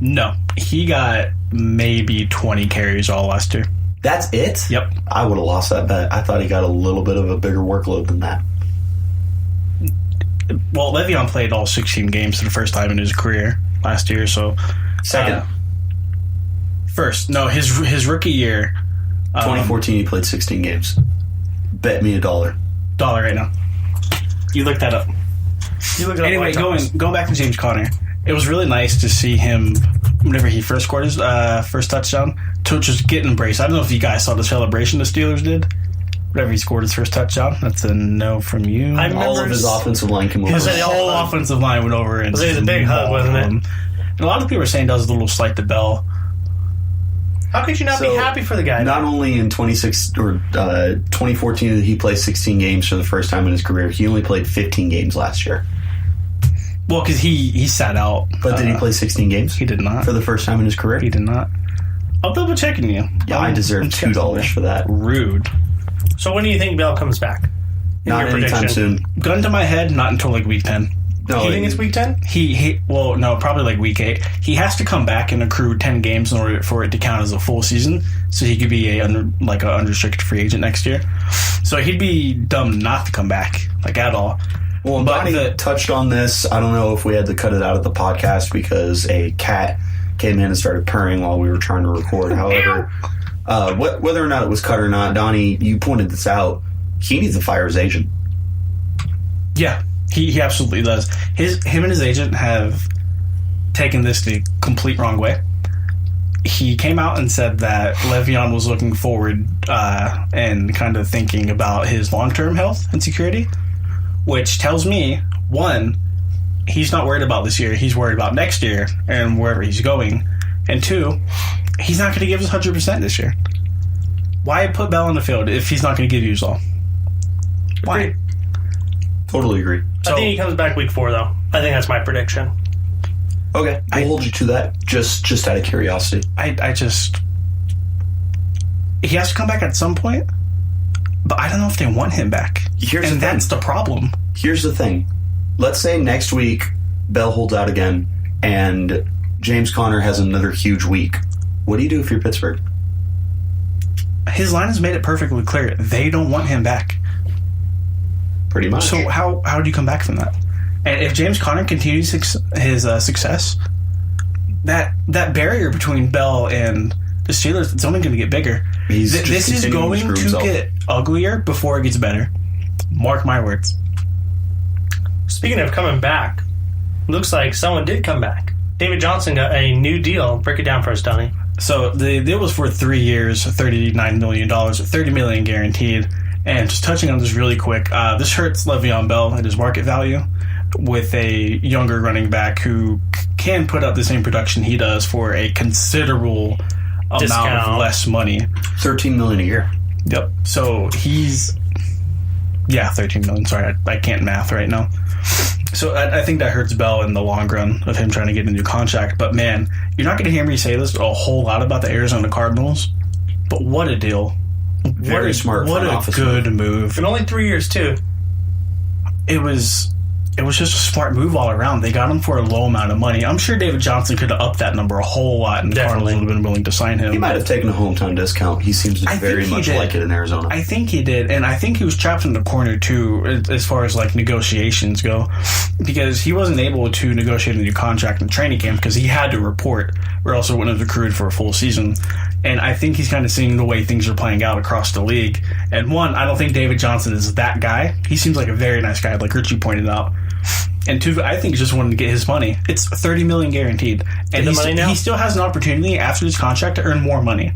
No. He got maybe 20 carries all last year. That's it? Yep. I would have lost that bet. I thought he got a little bit of a bigger workload than that. Well, Le'Veon played all 16 games for the first time in his career last year, so... Second. First. No, his rookie year... 2014, he played 16 games. Bet me $1. Dollar right now. You look that up. Anyway, going back to James Conner, it was really nice to see him whenever he first scored his first touchdown to just get embraced. I don't know if you guys saw the celebration the Steelers did. Whenever he scored his first touchdown, that's a no from you. All of his offensive line came over. The whole offensive line went over, and it was a big hug, wasn't it? And a lot of people were saying that was a little slight to Bell. How could you not be happy for the guy? Not only in 2014 did he play 16 games for the first time in his career, he only played 15 games last year. Well, because he sat out. But did he play 16 games? He did not. For the first time in his career? He did not. I'll double checking you. Yeah, I deserve $2 for that. Rude. So when do you think Bell comes back? Not anytime soon. Gun to my head, not until like week 10. No, you think it's week 10? Well, no, probably like week 8. He has to come back and accrue 10 games in order for it to count as a full season, so he could be an unrestricted free agent next year. So he'd be dumb not to come back, like at all. Well, Donnie touched on this. I don't know if we had to cut it out of the podcast because a cat came in and started purring while we were trying to record. However, whether or not it was cut or not, Donnie, you pointed this out. He needs to fire his agent. Yeah. He absolutely does. Him and his agent have taken this the complete wrong way. He came out and said that Le'Veon was looking forward and kind of thinking about his long-term health and security, which tells me, one, he's not worried about this year. He's worried about next year and wherever he's going. And two, he's not going to give us 100% this year. Why put Bell on the field if he's not going to give you his all? Why? Agreed. Totally agree. I think he comes back week 4, though. I think that's my prediction. Okay, I'll hold you to that. Just out of curiosity. I just... He has to come back at some point, but I don't know if they want him back. That's the problem. Here's the thing. Let's say next week, Bell holds out again, and James Conner has another huge week. What do you do if you're Pittsburgh? His line has made it perfectly clear. They don't want him back. Pretty much. So how do you come back from that? And if James Conner continues his success, that barrier between Bell and the Steelers, it's only going to get bigger. This is going to get uglier before it gets better. Mark my words. Speaking of coming back, looks like someone did come back. David Johnson got a new deal. Break it down for us, Donnie. So the deal was for 3 years, $39 million, $30 million guaranteed. And just touching on this really quick, this hurts Le'Veon Bell at his market value with a younger running back who can put up the same production he does for a considerable amount of less money. $13 million a year. Yep. So he's... Yeah, $13 million. Sorry, I can't math right now. So I think that hurts Bell in the long run of him trying to get a new contract. But man, you're not going to hear me say this a whole lot about the Arizona Cardinals, but what a deal. Very smart. What a good move. And only 3 years, too. It was just a smart move all around. They got him for a low amount of money. I'm sure David Johnson could have upped that number a whole lot, and the Cardinals would have been willing to sign him. He might have taken a hometown discount. He seems to very much like it in Arizona. I think he did, and I think he was trapped in the corner, too, as far as, negotiations go, because he wasn't able to negotiate a new contract in training camp because he had to report, or else it wouldn't have accrued for a full season. And I think he's kind of seeing the way things are playing out across the league. And one, I don't think David Johnson is that guy. He seems like a very nice guy, like Richie pointed out. And two, I think he just wanted to get his money. It's $30 million guaranteed, and he still has an opportunity after this contract to earn more money.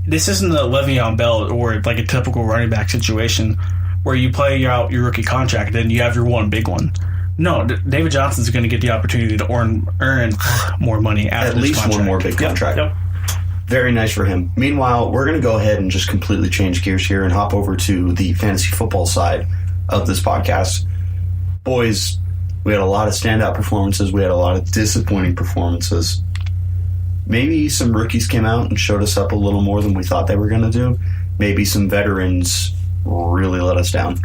This isn't a Le'Veon Bell or like a typical running back situation where you play out your rookie contract and you have your one big one. No, David Johnson's going to get the opportunity to earn more money after at this least contract. one more big contract. Yep. Very nice for him. Meanwhile, we're going to go ahead and just completely change gears here and hop over to the fantasy football side of this podcast. Boys, we had a lot of standout performances. We had a lot of disappointing performances. Maybe some rookies came out and showed us up a little more than we thought they were going to do. Maybe some veterans really let us down.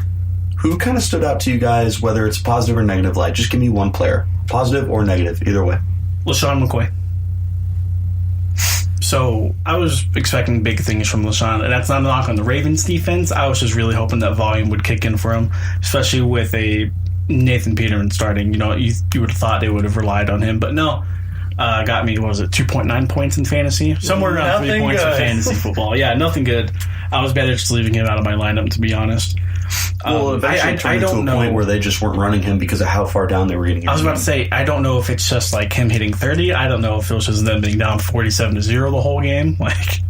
Who kind of stood out to you guys, whether it's positive or negative light? Just give me one player. Positive or negative, either way. LaShawn McCoy. So I was expecting big things from LaShawn, and that's not a knock on the Ravens defense. I was just really hoping that volume would kick in for him, especially with a Nathan Peterman starting. You know, you would have thought they would have relied on him, but no. Got me, what was it, 2.9 points in fantasy? Somewhere around 3 points in fantasy football. Yeah, nothing good. I was better just leaving him out of my lineup, to be honest. Well, eventually turned to a point where they just weren't running him because of how far down they were getting. I was about to say, I don't know if it's just like him hitting 30. I don't know if it was just them being down 47-0 the whole game. Like,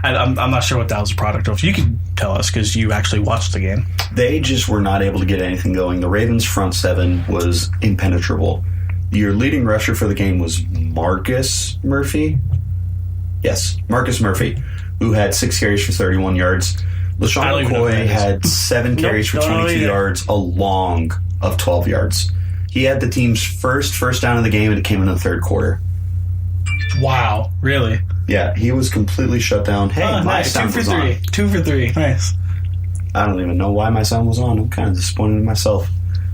I'm not sure what that was a product of. You can tell us because you actually watched the game. They just were not able to get anything going. The Ravens' front seven was impenetrable. Your leading rusher for the game was Marcus Murphy. Yes, Marcus Murphy, who had 6 carries for 31 yards. LaShawn McCoy had 7 carries for 22 yards, a long of 12 yards. He had the team's first down of the game, and it came in the third quarter. Wow, really? Yeah, he was completely shut down. Hey, my nice. sound was on. 2 for 3. Nice. I don't even know why my sound was on. I'm kind of disappointed in myself.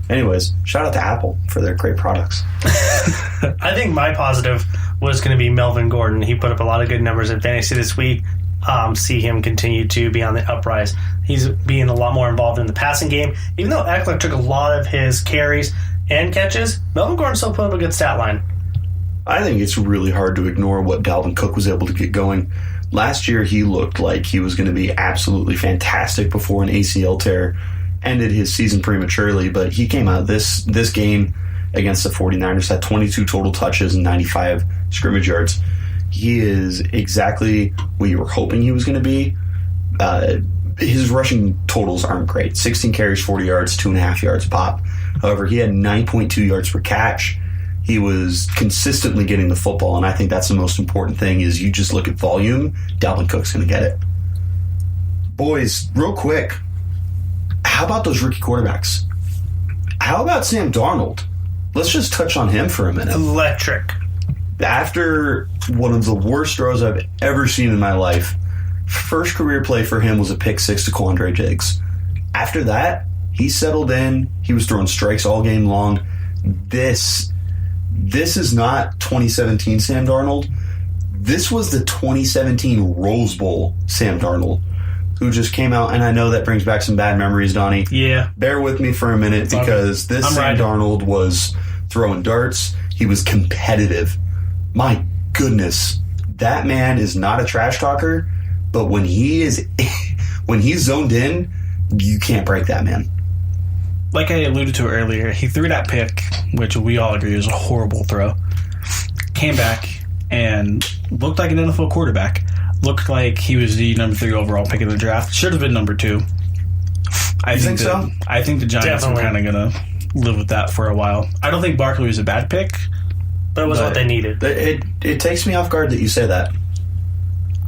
Anyways, shout out to Apple for their great products. I think my positive was going to be Melvin Gordon. He put up a lot of good numbers in fantasy this week. See him continue to be on the uprise. He's being a lot more involved in the passing game. Even though Eckler took a lot of his carries and catches, Melvin Gordon still put up a good stat line. I think it's really hard to ignore what Dalvin Cook was able to get going. Last year, he looked like he was going to be absolutely fantastic before an ACL tear ended his season prematurely, but he came out this game against the 49ers, had 22 total touches and 95 scrimmage yards. He is exactly what you were hoping he was going to be. His rushing totals aren't great. 16 carries, 40 yards, 2.5 yards a pop. However, he had 9.2 yards per catch. He was consistently getting the football, and I think that's the most important thing is you just look at volume, Dalvin Cook's going to get it. Boys, real quick, how about those rookie quarterbacks? How about Sam Darnold? Let's just touch on him for a minute. Electric. After one of the worst throws I've ever seen in my life, first career play for him was a pick 6 to Quandre Diggs. After that, he settled in. He was throwing strikes all game long. This is not 2017 Sam Darnold. This was the 2017 Rose Bowl Sam Darnold, who just came out, and I know that brings back some bad memories, Donnie. Yeah. Bear with me for a minute because this Sam Darnold was throwing darts. He was competitive. My goodness. That man is not a trash talker, but when he's zoned in, you can't break that man. Like I alluded to earlier, he threw that pick, which we all agree was a horrible throw. Came back and looked like an NFL quarterback. Looked like he was the number 3 overall pick in the draft. Should have been number 2. I think so? I think the Giants are kind of going to live with that for a while. I don't think Barkley was a bad pick. But it was what they needed. It takes me off guard that you say that.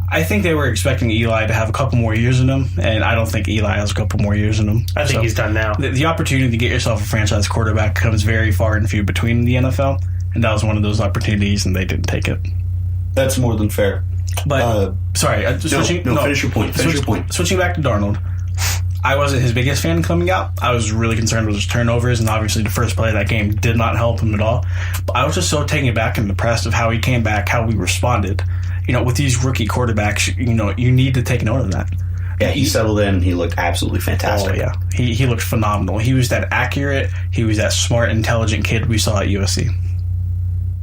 I think they were expecting Eli to have a couple more years in him, and I don't think Eli has a couple more years in him. I think he's done now. The opportunity to get yourself a franchise quarterback comes very far and few between in the NFL, and that was one of those opportunities, and they didn't take it. That's more than fair. But, finish your point. Switching back to Darnold, I wasn't his biggest fan coming out. I was really concerned with his turnovers, and obviously the first play of that game did not help him at all. But I was just so taken aback and impressed of how he came back, how we responded. You know, with these rookie quarterbacks, you know, you need to take note of that. Yeah, he settled in and he looked absolutely fantastic. Oh, yeah. He looked phenomenal. He was that accurate. He was that smart, intelligent kid we saw at USC.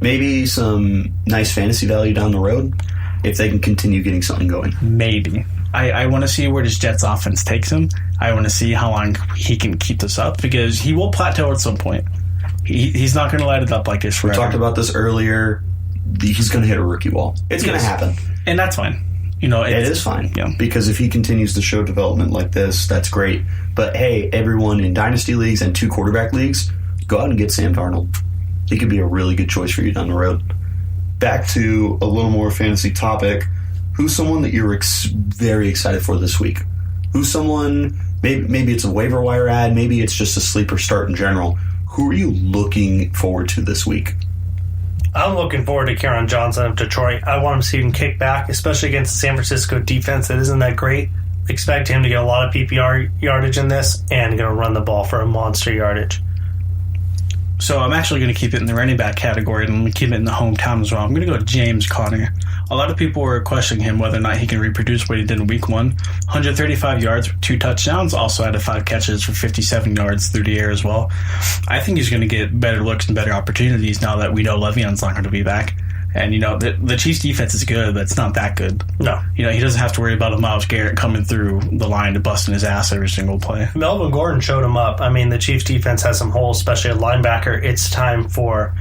Maybe some nice fantasy value down the road. if they can continue getting something going. Maybe. I want to see where this Jets offense takes him. I want to see how long he can keep this up, because he will plateau at some point. He's not going to light it up like this forever. We talked about this earlier. He's going to hit a rookie wall. It's going to happen. And that's fine. You know, it is fine. Yeah. Because if he continues to show development like this, that's great. But hey, everyone in dynasty leagues and 2 quarterback leagues, go out and get Sam Darnold. He could be a really good choice for you down the road. Back to a little more fantasy topic. Who's someone that you're very excited for this week? Who's someone, maybe it's a waiver wire ad, maybe it's just a sleeper start in general. Who are you looking forward to this week? I'm looking forward to Kerryon Johnson of Detroit. I want him to see him kick back, especially against the San Francisco defense that isn't that great. Expect him to get a lot of PPR yardage in this and going to run the ball for a monster yardage. So I'm actually going to keep it in the running back category, and I'm going to keep it in the hometown as well. I'm going to go James Conner. A lot of people were questioning him whether or not he can reproduce what he did in week 1. 135 yards, 2 touchdowns, also had 5 catches for 57 yards through the air as well. I think he's going to get better looks and better opportunities now that we know Le'Veon's not going to be back. And, you know, the Chiefs' defense is good, but it's not that good. No. You know, he doesn't have to worry about a Myles Garrett coming through the line to busting his ass every single play. Melvin Gordon showed him up. I mean, the Chiefs' defense has some holes, especially at linebacker. It's time for,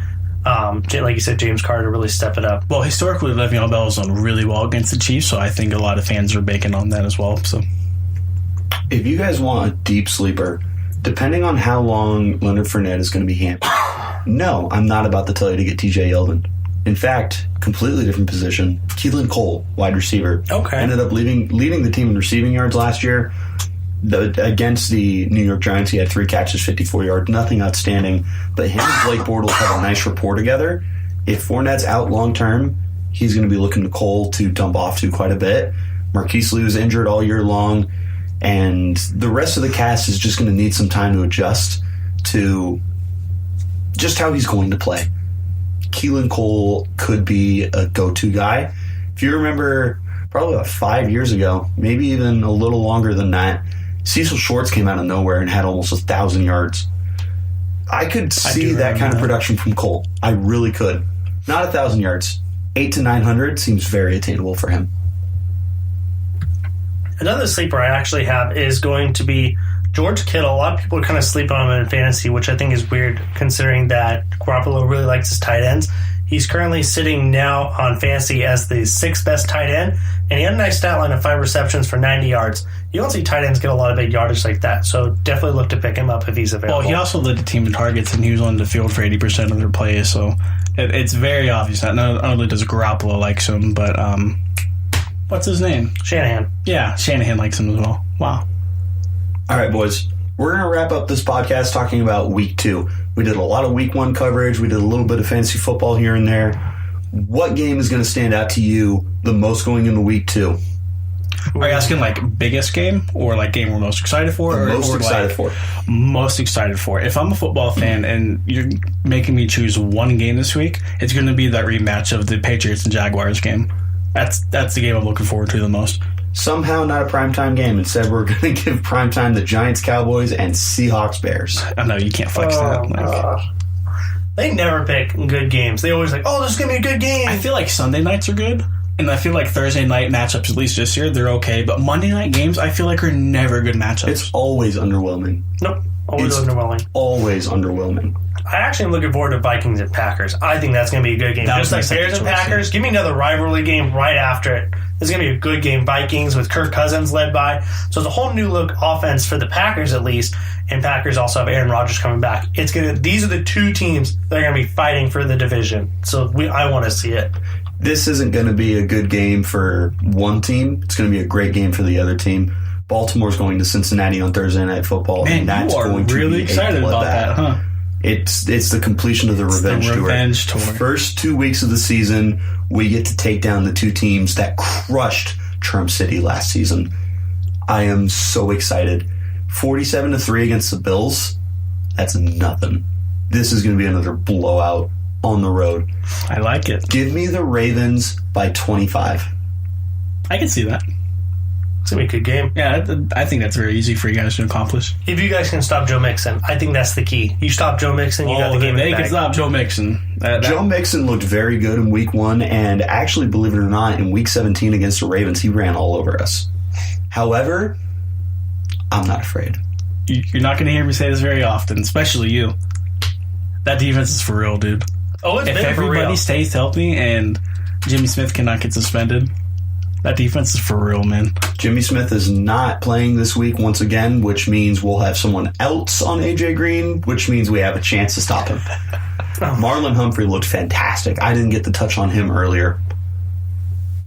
like you said, James Conner to really step it up. Well, historically, Le'Veon Bell has done really well against the Chiefs, so I think a lot of fans are banking on that as well. So, if you guys want a deep sleeper, depending on how long Leonard Fournette is going to be hampered, no, I'm not about to tell you to get TJ Yeldon. In fact, completely different position. Keelan Cole, wide receiver. Okay. Ended up leading the team in receiving yards last year. Against the New York Giants, he had 3 catches, 54 yards, nothing outstanding. But him and Blake Bortles have a nice rapport together. If Fournette's out long term, he's going to be looking to Cole to dump off to quite a bit. Marquise Lou's injured all year long, and the rest of the cast is just going to need some time to adjust to just how he's going to play. Keelan Cole could be a go-to guy. If you remember, probably about 5 years ago, maybe even a little longer than that, Cecil Shorts came out of nowhere and had almost 1,000 yards. I could see that kind of production from Cole. I really could. Not 1,000 yards. 800 to 900 seems very attainable for him. Another sleeper I actually have is going to be George Kittle. A lot of people are kind of sleeping on him in fantasy, which I think is weird considering that Garoppolo really likes his tight ends. He's currently sitting now on fantasy as the 6th best tight end, and he had a nice stat line of 5 receptions for 90 yards. You don't see tight ends get a lot of big yardage like that, so definitely look to pick him up if he's available. Well, he also led the team in targets, and he was on the field for 80% of their plays, so it's very obvious that not only does Garoppolo likes him, but what's his name? Shanahan. Yeah, Shanahan likes him as well. Wow. All right, boys. We're going to wrap up this podcast talking about Week 2. We did a lot of Week 1 coverage. We did a little bit of fantasy football here and there. What game is going to stand out to you the most going into Week 2? Are you asking like biggest game or like game we're most excited for? Most excited for. Most excited for. If I'm a football fan and you're making me choose one game this week, it's going to be that rematch of the Patriots and Jaguars game. That's the game I'm looking forward to the most. Somehow not a primetime game. Instead, we're going to give primetime the Giants, Cowboys, and Seahawks, Bears. I know, you can't flex that. They never pick good games. They always like, this is going to be a good game. I feel like Sunday nights are good. And I feel like Thursday night matchups, at least this year, they're okay. But Monday night games, I feel like are never good matchups. It's always underwhelming. Nope. Always underwhelming. Always underwhelming. I actually am looking forward to Vikings and Packers. I think that's going to be a good game. Just like Bears and Packers, give me another rivalry game right after it. It's going to be a good game. Vikings with Kirk Cousins led by. So it's a whole new look offense for the Packers at least. And Packers also have Aaron Rodgers coming back. These are the 2 teams that are going to be fighting for the division. So I want to see it. This isn't going to be a good game for one team. It's going to be a great game for the other team. Baltimore's going to Cincinnati on Thursday Night Football. Man, and that's you are going to really be excited about that, huh? It's the completion of the revenge tour. First 2 weeks of the season, we get to take down the 2 teams that crushed Trump City last season. I am so excited. 47-3 against the Bills. That's nothing. This is going to be another blowout on the road. I like it. Give me the Ravens by 25. I can see that. It's going to be a good game. Yeah, I think that's very easy for you guys to accomplish. If you guys can stop Joe Mixon, I think that's the key. You stop Joe Mixon, you got the game in the They bag. can stop Joe Mixon. Joe Mixon looked very good in week 1, and actually, believe it or not, in week 17 against the Ravens, he ran all over us. However, I'm not afraid. You're not going to hear me say this very often, especially you. That defense is for real, dude. Oh, it's If been for everybody real. stays healthy and Jimmy Smith cannot get suspended, that defense is for real, man. Jimmy Smith is not playing this week once again, which means we'll have someone else on AJ Green, which means we have a chance to stop him. Marlon Humphrey looked fantastic. I didn't get the touch on him earlier.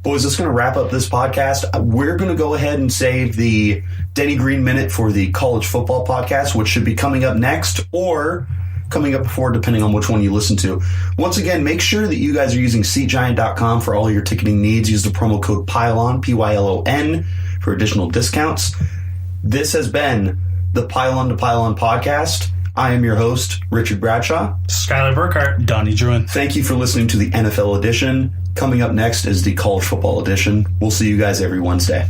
Boys, that's going to wrap up this podcast. We're going to go ahead and save the Denny Green Minute for the college football podcast, which should be coming up next or coming up before, depending on which one you listen to. Once again, make sure that you guys are using SeatGiant.com for all your ticketing needs. Use the promo code PYLON, PYLON, for additional discounts. This has been the Pylon to Pylon podcast. I am your host, Richard Bradshaw. Skylar Burkhart. Donnie Druin. Thank you for listening to the NFL edition. Coming up next is the college football edition. We'll see you guys every Wednesday.